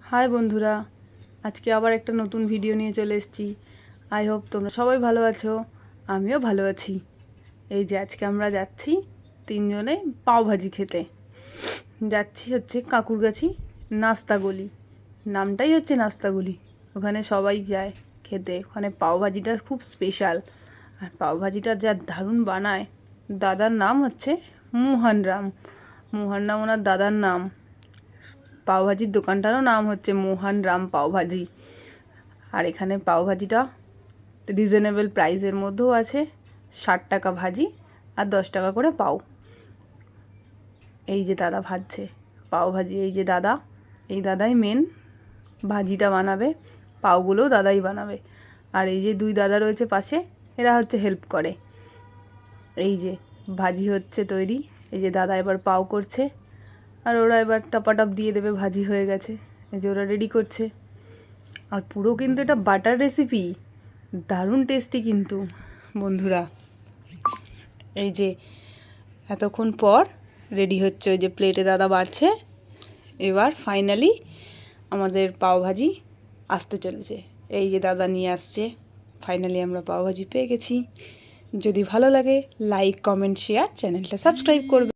High বন্ধুরা, আজকে আবার একটা নতুন ভিডিও নিয়ে চলে এসেছি। আই হোপ তোমরা সবাই ভালো আছো, আমিও ভালো আছি। এই যে আজকে আমরা যাচ্ছি তিনজনে পাওভাজি খেতে। যাচ্ছি হচ্ছে কাকুরগাছি নাস্তাগলি, নামটাই হচ্ছে নাস্তাগলি। ওখানে সবাই যায় খেতে। ওখানে পাওভাজিটা খুব স্পেশাল, আর পাওভাজিটা যা দারুণ বানায়। দাদার নাম হচ্ছে মোহনরাম। মোহনরাম ওনার দাদার নাম। পাওভাজির দোকানটারও নাম হচ্ছে মোহনরাম পাওভাজি। আর এখানে পাওভাজিটা রিজনেবল প্রাইসের মধ্যেও আছে। 60 টাকা ভাজি আর 10 টাকা করে পাও। এই যে দাদা ভাজছে পাওভাজি, এই যে দাদা, এই দাদাই মেন ভাজিটা বানাবে, পাওগুলোও দাদাই বানাবে। আর এই যে দুই দাদা রয়েছে পাশে, এরা হচ্ছে হেল্প করে। এই যে ভাজি হচ্ছে তৈরি, এই যে দাদা এবার পাও করছে, আর ওরা এবার টপাটপ দিয়ে দেবে। ভাজি হয়ে গেছে, এই যে ওরা রেডি করছে। আর পুরো কিন্তু এটা বাটার রেসিপি, দারুণ টেস্টি কিন্তু বন্ধুরা। এই যে এতক্ষণ পর রেডি হচ্ছে, ওই যে প্লেটে দাদা বাড়ছে। এবার ফাইনালি আমাদের পাওভাজি আসতে চলেছে। এই যে দাদা নিয়ে আসছে। ফাইনালি আমরা পাওভাজি পেয়ে গেছি। যদি ভালো লাগে লাইক, কমেন্ট, শেয়ার, চ্যানেলটা সাবস্ক্রাইব করবে।